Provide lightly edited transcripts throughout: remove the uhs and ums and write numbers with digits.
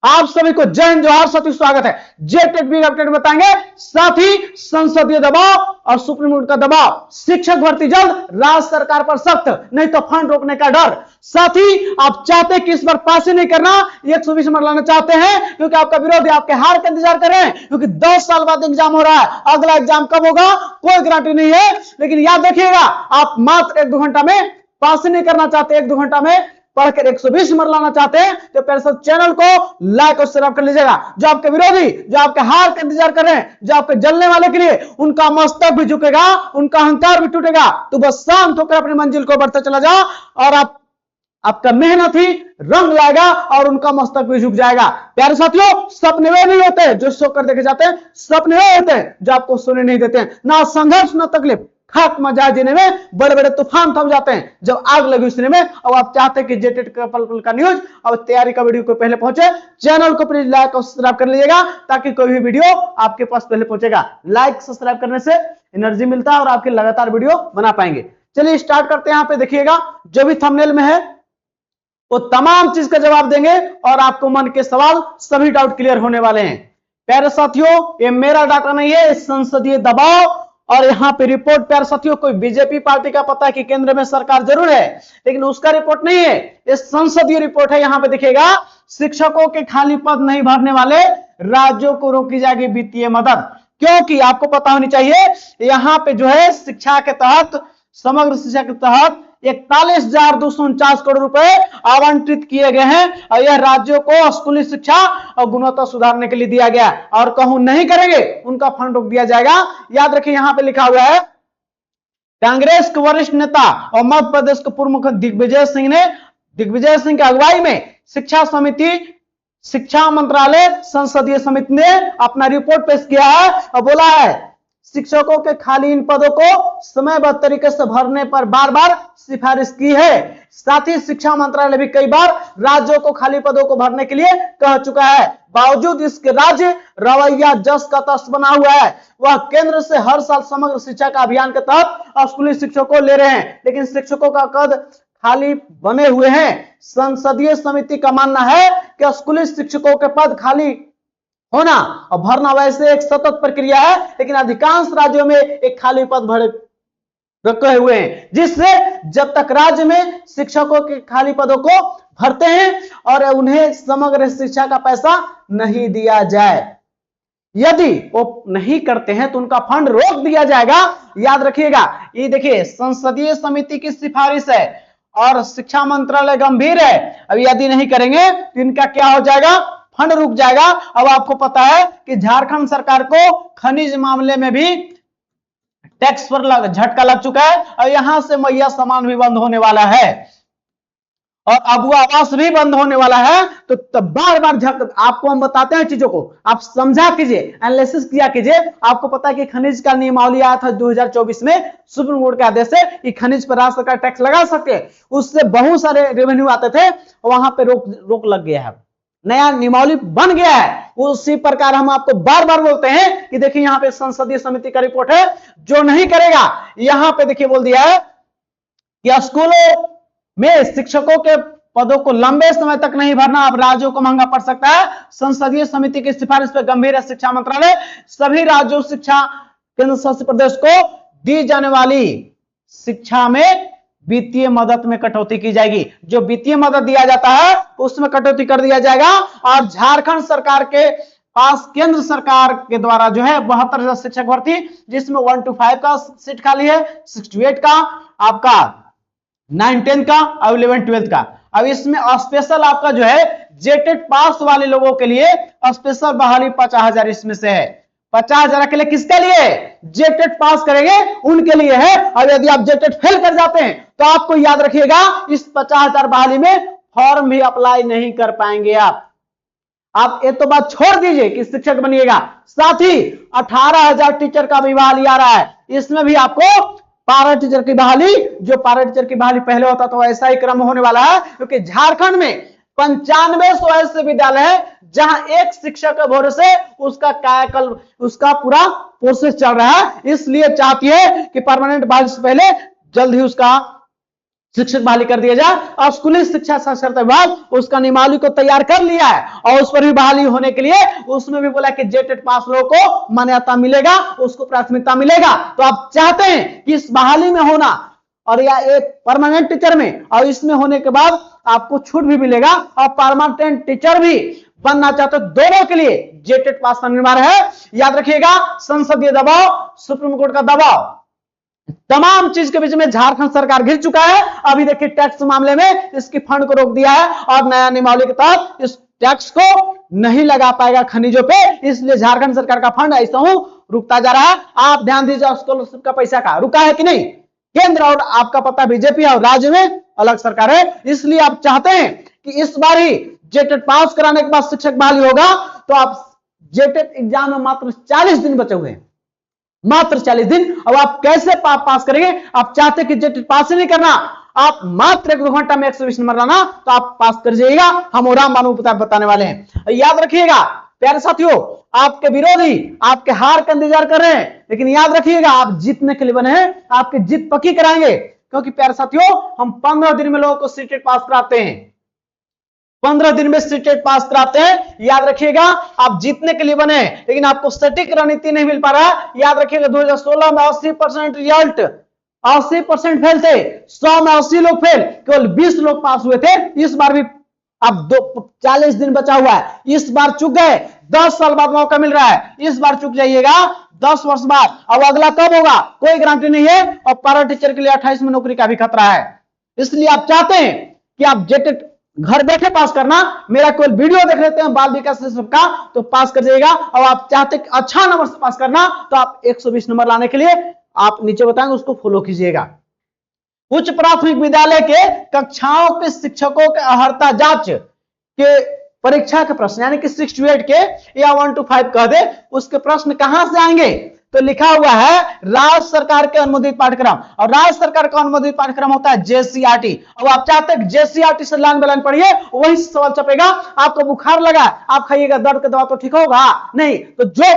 आप सभी को जय हिंद जोहार साथी स्वागत है। जेटेट बिग अपडेट बताएंगे, साथ ही संसदीय दबाव और सुप्रीम कोर्ट का दबाव, शिक्षक भर्ती जल्द, राज्य सरकार पर सख्त, नहीं तो फंड रोकने का डर। साथ ही आप चाहते हैं कि इस बार पास ही नहीं करना, 120 नंबर लाना चाहते हैं क्योंकि आपका विरोधी आपके हार का इंतजार कर रहे हैं, क्योंकि 10 साल बाद एग्जाम हो रहा है। अगला एग्जाम कब होगा कोई गारंटी नहीं है, लेकिन याद रखिएगा आप मात्र 1-2 घंटा में पास ही नहीं करना चाहते, 1-2 घंटा में पढ़कर 120 नंबर लाना चाहते हैं तो पहले चैनल को लाइक और सब्सक्राइब कर लीजिएगा। जो आपके विरोधी, जो आपके हार का इंतजार कर रहे हैं, जो आपके जलने वाले के लिए, उनका मस्तक भी झुकेगा, उनका अहंकार भी टूटेगा। तो बस शांत होकर अपनी मंजिल को बढ़ते चला जाओ और आपका मेहनत ही रंग लाएगा और उनका मस्तक भी झुक जाएगा। प्यारे साथियों, सपने वे नहीं होते जो सोकर देखे जाते हैं, सपने वे होते हैं जो आपको सोने नहीं देते हैं। ना संघर्ष ना तकलीफ, खाक मजा जीने में बड़े बड़े तूफान थम जाते हैं जब आग लगी उसने में। अब आप चाहते हैं कि जेटेट का पल पल का न्यूज और तैयारी का वीडियो को पहले पहुंचे, चैनल को प्लीज लाइक और सब्सक्राइब कर लीजिएगा ताकि कोई भी वीडियो आपके पास पहले पहुंचेगा। लाइक सब्सक्राइब करने से एनर्जी मिलता है और आपके लगातार वीडियो बना पाएंगे। चलिए स्टार्ट करते हैं। यहाँ पे देखिएगा जो भी थंबनेल में है वो तमाम चीज का जवाब देंगे और आपको मन के सवाल सभी डाउट क्लियर होने वाले हैं। प्यारे साथियों, ये मेरा डाटा नहीं है, संसदीय दबाव और यहाँ पे रिपोर्ट। प्यारे साथियों, कोई बीजेपी पार्टी का पता है कि केंद्र में सरकार जरूर है, लेकिन उसका रिपोर्ट नहीं है, ये संसदीय रिपोर्ट है। यहाँ पे दिखेगा शिक्षकों के खाली पद नहीं भरने वाले राज्यों को रोकी जाएगी वित्तीय मदद। क्योंकि आपको पता होनी चाहिए यहाँ पे जो है शिक्षा के तहत, समग्र शिक्षा के तहत 41,249 करोड़ रुपए आवंटित किए गए हैं और यह राज्यों को स्कूली शिक्षा और गुणवत्ता सुधारने के लिए दिया गया और कहूं नहीं करेंगे उनका फंड रोक दिया जाएगा। याद रखिए यहां पे लिखा हुआ है, कांग्रेस के वरिष्ठ नेता और मध्य प्रदेश के पूर्व मुख्यमंत्री दिग्विजय सिंह की अगुवाई में शिक्षा मंत्रालय संसदीय समिति ने अपना रिपोर्ट पेश किया है और बोला है शिक्षकों के खाली इन पदों को समयबद्ध तरीके से भरने पर बार बार सिफारिश की है। साथ ही शिक्षा मंत्रालय भी कई बार राज्यों को खाली पदों को भरने के लिए कह चुका है। बावजूद इसके राज्य रवैया जस का तस बना हुआ है। वह केंद्र से हर साल समग्र शिक्षा का अभियान के तहत स्कूली शिक्षकों को ले रहे हैं, लेकिन शिक्षकों का पद खाली बने हुए हैं। संसदीय समिति का मानना है कि स्कूली शिक्षकों के पद खाली होना और भरना वैसे एक सतत प्रक्रिया है, लेकिन अधिकांश राज्यों में एक खाली पद भरे रखे हुए हैं, जिससे जब तक राज्य में शिक्षकों के खाली पदों को भरते हैं और उन्हें समग्र शिक्षा का पैसा नहीं दिया जाए, यदि वो नहीं करते हैं तो उनका फंड रोक दिया जाएगा। याद रखिएगा, ये देखिए संसदीय समिति की सिफारिश है और शिक्षा मंत्रालय गंभीर है। अब यदि नहीं करेंगे तो इनका क्या हो जाएगा, फंड रुक जाएगा। अब आपको पता है कि झारखंड सरकार को खनिज मामले में भी टैक्स पर झटका लग चुका है और यहां से मैया सामान भी बंद होने वाला है और अबुआ आवास भी बंद होने वाला है। तो बार बार आपको हम बताते हैं चीजों को, आप समझा कीजिए, एनालिसिस किया कीजिए। आपको पता है कि खनिज का नियमावली आया था 2024 में सुप्रीम कोर्ट के आदेश से कि खनिज पर राज्य सरकार टैक्स लगा सकते हैं, उससे बहुत सारे रेवेन्यू आते थे, वहां पे रोक लग गया है, नया नियमावली बन गया है। उसी प्रकार हम आपको बार बार बोलते हैं कि देखिए यहाँ पे संसदीय समिति का रिपोर्ट है, जो नहीं करेगा यहां पे देखिए बोल दिया है कि स्कूलों में शिक्षकों के पदों को लंबे समय तक नहीं भरना अब राज्यों को महंगा पड़ सकता है। संसदीय समिति की सिफारिश पर गंभीर है शिक्षा मंत्रालय। सभी राज्यों, शिक्षा केंद्र शासित प्रदेश को दी जाने वाली शिक्षा में वित्तीय मदद में कटौती की जाएगी। जो वित्तीय मदद दिया जाता है उसमें कटौती कर दिया जाएगा और झारखंड सरकार के पास केंद्र सरकार के द्वारा जो है 72,000 शिक्षक भर्ती, जिसमें 1 to 5 का सीट खाली है, 6 to 8 का, आपका 9-10 का और 11-12 का। अब इसमें स्पेशल आपका जो है जेटेट पास वाले लोगों के लिए स्पेशल बहाली 50,000 इसमें से है। 50,000 के लिए किसके लिए? जेटेट पास करेंगे उनके लिए है। और यदि आप जेटेट फेल कर जाते हैं तो आपको याद रखिएगा इस 50,000 बहाली में फॉर्म भी अप्लाई नहीं कर पाएंगे आप ये तो बात छोड़ दीजिए कि शिक्षक बनिएगा, साथ ही 18,000 टीचर का भी बहाली आ रहा है। इसमें भी आपको पारा टीचर की बहाली, जो पारा टीचर की बहाली पहले होता तो ऐसा ही क्रम होने वाला है, क्योंकि झारखंड में 9500 ऐसे विद्यालय है जहां एक शिक्षक के भरोसे उसका कायाकल्प, उसका पूरा प्रोसेस चल रहा है। इसलिए चाहती है कि परमानेंट बहाली से पहले जल्द ही उसका शिक्षक बहाली कर दिया जाए। और स्कूली शिक्षा साक्षरता विभाग उसका नियमावली को तैयार कर लिया है और उस पर भी बहाली होने के लिए उसमें भी बोला कि जेटेट पास लोगों को मान्यता मिलेगा, उसको प्राथमिकता मिलेगा। तो आप चाहते हैं कि इस बहाली में होना और या एक परमानेंट टीचर में और इसमें होने के बाद आपको छूट भी मिलेगा और परमानेंट टीचर भी बनना चाहते हो, दोनों के लिए जेटेट पास अनिवार्य है। याद रखिएगा, संसदीय दबाव, सुप्रीम कोर्ट का दबाव, तमाम चीज के बीच में झारखंड सरकार घिर चुका है। अभी देखिए टैक्स मामले में इसकी फंड को रोक दिया है और नया नियमावली के तहत इस टैक्स को नहीं लगा पाएगा खनिजों पे, इसलिए झारखंड सरकार का फंड ऐसा हूं रुकता जा रहा है। आप ध्यान दीजिए, स्कॉलरशिप का पैसा का रुका है कि नहीं। केंद्र और आपका पता बीजेपी और राज्य में अलग सरकार है, इसलिए आप चाहते हैं कि इस बार ही जेटेट पास कराने के बाद शिक्षक बहाली होगा। तो आप जेटेट एग्जाम में मात्र 40 दिन बचे हुए हैं, मात्र 40 दिन। अब आप कैसे पास करेंगे? आप चाहते कि जेटेट पास ही नहीं करना, आप मात्र 1-2 घंटा में 120 नंबर लाना तो आप पास कर जाइएगा। हम राम बानू बताने वाले हैं। याद रखिएगा प्यारे साथियों, आपके विरोधी आपके हार का इंतजार कर रहे हैं, लेकिन याद रखिएगा आप जीतने के लिए बने हैं, आपकी जीत पक्की कराएंगे। क्योंकि प्यारे साथियों, हम 15 दिन में लोगों को सीटेट पास कराते हैं, 15 दिन में सीटेट पास कराते हैं। याद रखिएगा आप जीतने के लिए बने, लेकिन आपको सटीक रणनीति नहीं मिल पा रहा है। याद रखिएगा 2016 में 80% रिजल्ट, 80% फेल थे, 100 में 80 लोग फेल, केवल 20 लोग पास हुए थे। इस बार भी अब 40 दिन बचा हुआ है, इस बार चूक गए, 10 साल बाद मौका मिल रहा है, इस बार चूक जाइएगा 10 वर्ष बाद। अब अगला कब होगा कोई गारंटी नहीं है, और पैरा टीचर के लिए 28 में नौकरी का भी खतरा है। इसलिए आप चाहते हैं कि आप जेटेट घर बैठे पास करना, मेरा कोई वीडियो देख लेते हैं बाल विकास का तो पास कर जाइएगा। और आप चाहते हैं अच्छा नंबर से पास करना तो आप 120 नंबर लाने के लिए आप नीचे बताएंगे उसको फॉलो कीजिएगा। उच्च प्राथमिक विद्यालय के कक्षाओं के शिक्षकों के अर्हता जांच के परीक्षा के प्रश्न, यानी कि 6 to 8 के या 1 to 5 कह दे, उसके प्रश्न कहां से आएंगे? तो लिखा हुआ है राज्य सरकार के अनुमोदित पाठ्यक्रम, और राज्य सरकार का अनुमोदित पाठ्यक्रम होता है जेसीईआरटी। अब आप चाहते हैं जेसीईआरटी से लाइन बाय पढ़िए, वही सवाल छपेगा। आपको बुखार लगा, आप खाइएगा दर्द का दवा तो ठीक होगा नहीं, तो जो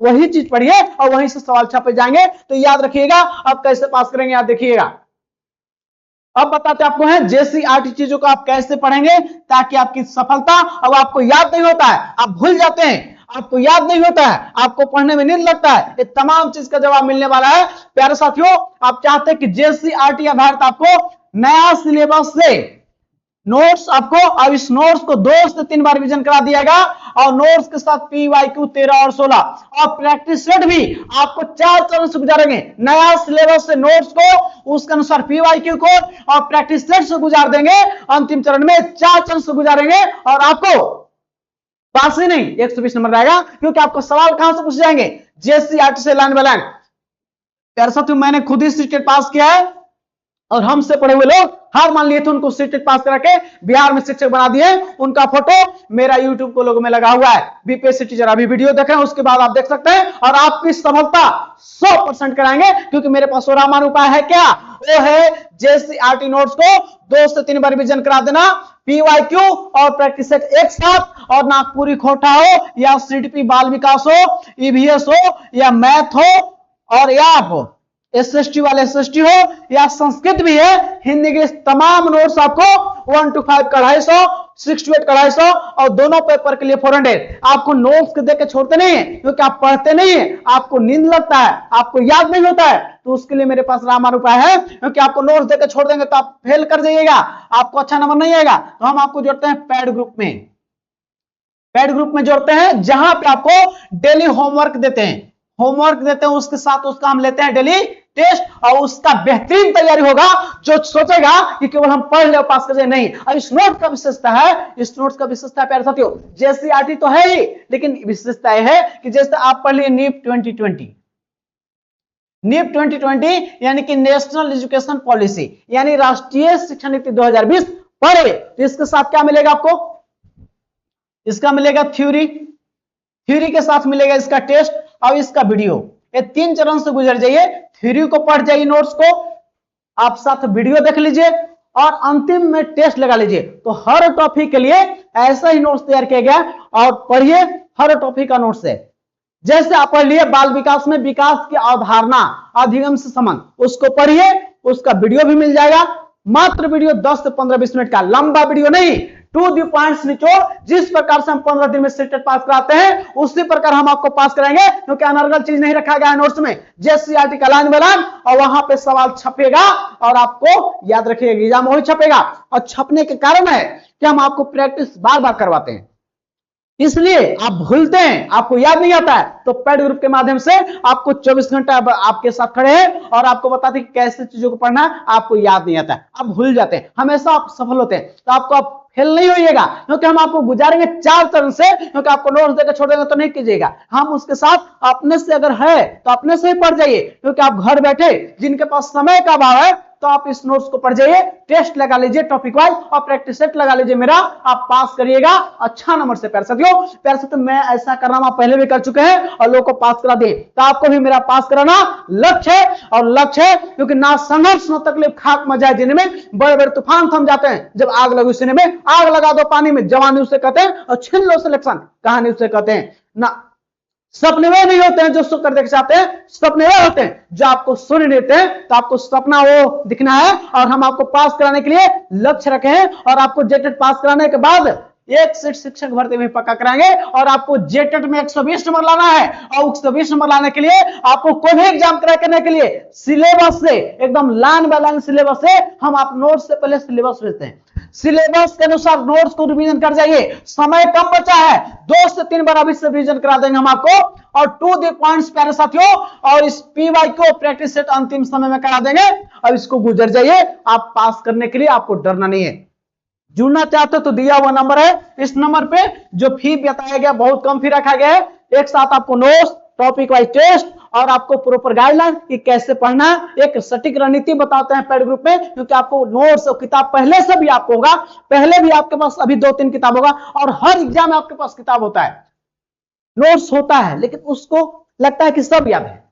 वही चीज पढ़िए और वहीं से सवाल छपे जाएंगे। तो याद रखिएगा आप कैसे पास करेंगे। आप देखिएगा अब बताते आपको है जेसीईआरटी चीजों को आप कैसे पढ़ेंगे ताकि आपकी सफलता। अब आपको याद नहीं होता है, आप भूल जाते हैं, आपको याद नहीं होता है, आपको पढ़ने में नींद लगता है, ये तमाम चीज का जवाब मिलने वाला है। प्यारे साथियों, आप चाहते हैं कि जेसीईआरटी आधारित आपको नया सिलेबस से नोट्स आपको, अब इस नोट्स को 2 से 3 बार रिवीजन करा दिया गया, और नोट्स के साथ पीवाईक्यू 13 और 16 और प्रैक्टिस सेट भी आपको 4 चरण से गुजारेंगे। नया सिलेबस से नोट्स को, उसके अनुसार पीवाईक्यू को और प्रैक्टिस सेट से गुजार देंगे। अंतिम चरण में 4 चरण से गुजारेंगे और आपको पास ही नहीं 120 नंबर रहेगा, क्योंकि आपको सवाल कहां से पूछ जाएंगे? जेसीईआरटी से लाइन बाय लाइन। प्यारे साथियों, मैंने खुद ही सीटेट पास किया है और हमसे पढ़े हुए लोग हार मान लिए थे, उनको सीटेट पास करा के बिहार में शिक्षक बना दिए। उनका फोटो मेरा यूट्यूब को लोगो में लगा हुआ है। बीपीएससी टीचर अभी वीडियो देख रहे हैं, उसके बाद आप देख सकते हैं, और आपकी सफलता 100% कराएंगे, क्योंकि मेरे पास और आसान उपाय है। क्या वो है? जेसीईआरटी नोट्स को 2 से 3 बार रिवीजन करा देना, पीवाईक्यू और प्रैक्टिस सेट एक साथ, और नागपुरी खोटा हो या सीडीपी बाल विकास हो, ईवीएस हो या मैथ हो, और या आप एसएसटी वाले एसएसटी हो या संस्कृत भी है, हिंदी के तमाम नोट्स आपको 1 to 5 का 250, 6 to 8 का 250 और दोनों पेपर के लिए 400। आपको नोट्स के देके छोड़ते नहीं है, क्योंकि आप पढ़ते नहीं है, आपको नींद लगता है, आपको याद नहीं होता है। तो उसके लिए मेरे पास रामबाण उपाय है, क्योंकि आपको नोट्स देकर छोड़ देंगे तो आप फेल कर जाइएगा, आपको अच्छा नंबर नहीं आएगा। तो हम आपको जोड़ते हैं पैड ग्रुप में, पैड ग्रुप में जोड़ते हैं, जहां पे आपको डेली होमवर्क देते हैं, उसके साथ उसका हम लेते हैं डेली टेस्ट, और उसका बेहतरीन तैयारी होगा। जो सोचेगा कि केवल हम पढ़ ले और पास कर जाए, नहीं। और इस नोट का विशेषता है, इस नोट्स का विशेषता प्यारे साथियों, जेसीईआरटी तो है ही, लेकिन विशेषता यह है कि जैसे आप पढ़ लिए नीट 2020, नीट 2020 यानी कि नेशनल एजुकेशन पॉलिसी, यानी राष्ट्रीय शिक्षा नीति 2020 पढ़े, तो इसके साथ क्या मिलेगा आपको? इसका मिलेगा थ्योरी, थ्योरी के साथ मिलेगा इसका टेस्ट और इसका वीडियो। ये 3 चरण से गुजर जाइए, थ्योरी को पढ़ जाइए, नोट्स को आप साथ वीडियो देख लीजिए, और अंतिम में टेस्ट लगा लीजिए। तो हर टॉपिक के लिए ऐसा ही नोट्स तैयार किया गया, और पढ़िए हर टॉपिक का नोट्स है। जैसे आप पढ़ लिए बाल विकास में विकास की अवधारणा अधिगम से संबंध, उसको पढ़िए, उसका वीडियो भी मिल जाएगा, मात्र वीडियो 10 से 15-20 मिनट का, लंबा वीडियो नहीं, टू दी पॉइंट्स निचोड़। जिस प्रकार से हम 15 दिन में सेटेड पास कराते हैं उसी प्रकार हम आपको पास कराएंगे, क्योंकि अनर्गल चीज नहीं रखा गया है नोट्स में, जेसीईआरटी का लाइन बाय लाइन, और वहां पे सवाल छपेगा और आपको याद रखिएगा एग्जाम वही छपेगा। और छपने के कारण है कि हम आपको प्रैक्टिस बार बार करवाते हैं, इसलिए आप भूलते हैं, आपको याद नहीं आता है। तो पेड ग्रुप के माध्यम से आपको 24 घंटा आपके साथ खड़े हैं और आपको बताते हैं कि कैसे चीजों को पढ़ना है। आपको याद नहीं आता है, आप भूल जाते हैं, हमेशा आप सफल होते हैं। तो आपको आप फेल नहीं होइएगा, क्योंकि हम आपको गुजारेंगे 4 चरण से, क्योंकि आपको नोट्स देकर छोड़ देंगे तो नहीं कीजिएगा। हम उसके साथ अपने से अगर है तो अपने से ही पढ़ जाइए, क्योंकि आप घर बैठे जिनके पास समय का अभाव है तो आप इस नोट्स को पढ़ जाइए, टेस्ट लगा लीजिए टॉपिक वाइज और प्रैक्टिस सेट लगा लीजिए मेरा, आप पास करिएगा अच्छा नंबर से। प्यारे साथियों मैं ऐसा करना पहले भी कर चुके हैं और लोगों को पास करा दिए, तो आपको भी मेरा पास कराना लक्ष्य है। और लक्ष्य है क्योंकि ना संघर्ष न तकलीफ खाक मजाए जीने में, बड़े बड़े तूफान थम जाते हैं जब आग लगी सीने में। आग लगा दो पानी में, जवानी उसे कहते हैं, और छीन लो सिलेक्शन कहानी उसे कहते हैं। ना सपने वे नहीं होते हैं जो सुख कर देख चाहते हैं, सपने वे होते हैं जो आपको सुन देते हैं। तो आपको सपना वो दिखना है, और हम आपको पास कराने के लिए लक्ष्य रखे हैं। और आपको जेटेट पास कराने के बाद एक सीट शिक्षक भर्ती में पक्का कराएंगे, और आपको जेटेट में 120 नंबर लाना है। और 120 नंबर लाने के लिए आपको कोई भी एग्जाम क्रैक करने के लिए सिलेबस से, एकदम लाइन बाय लाइन सिलेबस से, हम आप नोट्स से पहले सिलेबस भेजते हैं, सिलेबस के अनुसार नोट्स को रिवीजन कर जाइए। समय कम बचा है, 2 से 3 बार अभी से रिवीजन करा देंगे हम आपको, और टू द पॉइंट्स प्यारे साथियों। और इस पीवाई को प्रैक्टिस सेट अंतिम समय में करा देंगे, और इसको गुजर जाइए। आप पास करने के लिए आपको डरना नहीं है। जुड़ना चाहते हो तो दिया हुआ नंबर है, इस नंबर पे जो फी बताया गया बहुत कम फी रखा गया है। एक साथ आपको नोट्स, टॉपिक वाइज टेस्ट और आपको प्रॉपर गाइडलाइन कि कैसे पढ़ना है, एक सटीक रणनीति बताते हैं पेड ग्रुप में, क्योंकि आपको नोट्स और किताब पहले से भी आपको होगा, पहले भी आपके पास अभी 2-3 किताब होगा, और हर एग्जाम में आपके पास किताब होता है, नोट्स होता है, लेकिन उसको लगता है कि सब याद है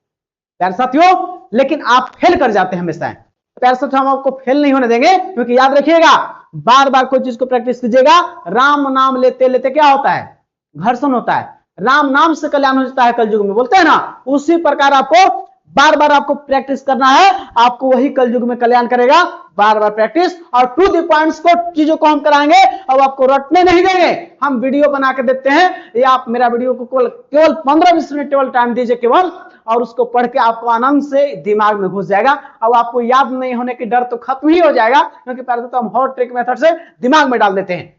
प्यारे साथियों, लेकिन आप फेल कर जाते हैं हमेशा। प्यारे साथियों हम आपको फेल नहीं होने देंगे, क्योंकि याद रखिएगा बार बार कोई चीज को प्रैक्टिस कीजिएगा। राम नाम लेते लेते क्या होता है, घर्षण होता है। राम नाम से कल्याण हो जाता है कलयुग में, बोलते हैं ना, उसी प्रकार आपको बार बार आपको प्रैक्टिस करना है, आपको वही कलयुग में कल्याण करेगा। बार बार प्रैक्टिस और टू द पॉइंट्स को चीजों को हम कराएंगे, अब आपको रटने नहीं देंगे। हम वीडियो बना के देते हैं, ये आप मेरा वीडियो को केवल 15-20 मिनट केवल टाइम दीजिए केवल, और उसको पढ़ के आपको आनंद से दिमाग में घुस जाएगा। अब आपको याद नहीं होने की डर तो खत्म ही हो जाएगा, क्योंकि पहले तो हम हॉट ट्रिक मेथड से दिमाग में डाल देते हैं।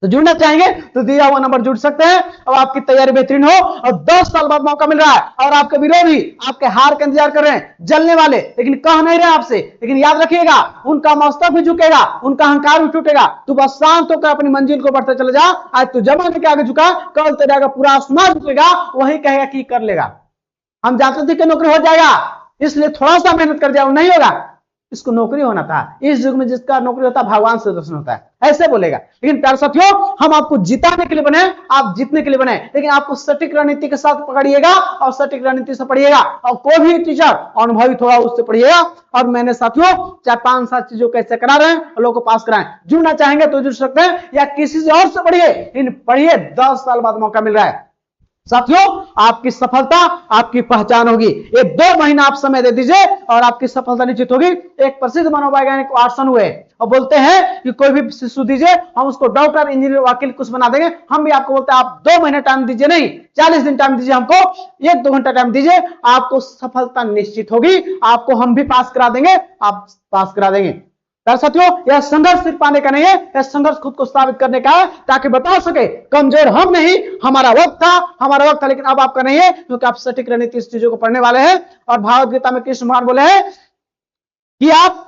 तो जुड़ना चाहेंगे तो दिया हुआ नंबर जुड़ सकते हैं। अब आपकी तैयारी बेहतरीन हो, और 10 साल बाद मौका मिल रहा है, और आपके विरोधी आपके हार का इंतजार कर रहे हैं, जलने वाले, लेकिन कह नहीं रहे आपसे। लेकिन याद रखिएगा उनका मस्तक भी झुकेगा, उनका अहंकार भी टूटेगा। तू बस शांत होकर अपनी मंजिल को बढ़ते चले जा। आज तू जमाने के आगे झुका, कल तेरे आगे पूरा आसमान झुकेगा, वही कहेगा कि कर लेगा। हम जानते थे कि नौकरी हो जाएगा, इसलिए थोड़ा सा मेहनत कर जाओ, नहीं होगा, इसको नौकरी होना था। इस युग में जिसका नौकरी होता है भगवान से दर्शन होता है, ऐसे बोलेगा। लेकिन प्यारे साथियों हम आपको जिताने के लिए बने, आप जीतने के लिए बने, लेकिन आपको सटीक रणनीति के साथ पकड़िएगा और सटीक रणनीति से पढ़िएगा। और कोई भी टीचर अनुभवी थोड़ा उससे पढ़िएगा। और मैंने साथियों 4-5-7 चीजों कैसे करा रहे हैं और लोगों को पास कराएं। जुड़ना चाहेंगे तो जुड़ सकते हैं, या किसी से और से पढ़िए, इन पढ़िए, 10 साल बाद मौका मिल रहा है साथियों। आपकी सफलता आपकी पहचान होगी। ये 2 महीना आप समय दे दीजिए और आपकी सफलता निश्चित होगी। एक प्रसिद्ध मनोवैज्ञानिक वाटसन हुए और बोलते हैं कि कोई भी शिशु दीजिए, हम उसको डॉक्टर, इंजीनियर, वकील कुछ बना देंगे। हम भी आपको बोलते हैं आप 2 महीने टाइम दीजिए, नहीं 40 दिन टाइम दीजिए, हमको 1-2 घंटा टाइम दीजिए, आपको सफलता निश्चित होगी। आपको हम भी पास करा देंगे, आप पास करा देंगे। साथियों यह संघर्ष सिर्फ पाने का नहीं है, यह संघर्ष खुद को साबित करने का है, ताकि बता सके कमजोर हम नहीं, हमारा वक्त था, लेकिन अब आपका नहीं है, क्योंकि आप सटीक रणनीति इस चीजों को पढ़ने वाले हैं। और भागवत गीता में कृष्ण भगवान बोले हैं कि आप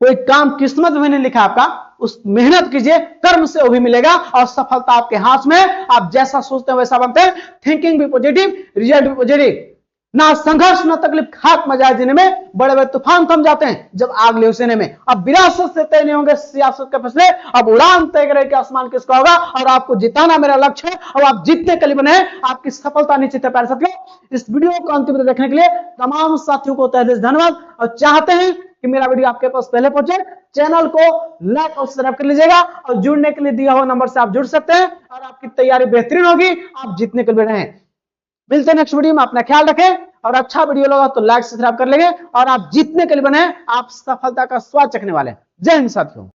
कोई काम किस्मत में नहीं लिखा आपका, उस मेहनत कीजिए, कर्म से वो भी मिलेगा, और सफलता आपके हाथ में। आप जैसा सोचते हैं वैसा बनते हैं। थिंकिंग भी पॉजिटिव, रिजल्ट भी पॉजिटिव। ना संघर्ष न तकलीफ खाक मजाए जीने में, बड़े बड़े तूफान थम जाते हैं जब आग ले उसेने में। अब विरासत से तय नहीं होंगे सियासत के फैसले, अब उड़ान तय करे कि आसमान किसका होगा। और आपको जिताना मेरा लक्ष्य है, और आप जीतने के लिए बने हैं, आपकी सफलता निश्चित है। प्यारे साथियों इस वीडियो को अंतिम तक देखने के लिए तमाम साथियों को तहे दिल से धन्यवाद। और चाहते हैं कि मेरा वीडियो आपके पास पहले पहुंचे, चैनल को लाइक और सब्सक्राइब कर लीजिएगा। और जुड़ने के लिए दिया हुआ नंबर से आप जुड़ सकते हैं, और आपकी तैयारी बेहतरीन होगी, आप जीतने के लिए बने हैं। मिलते हैं नेक्स्ट वीडियो में, अपना ख्याल रखें, और अच्छा वीडियो लगा तो लाइक सब्सक्राइब कर लेंगे और आप जीतने के लिए बने, आप सफलता का स्वाद चखने वाले हैं। जय हिंद साथियों।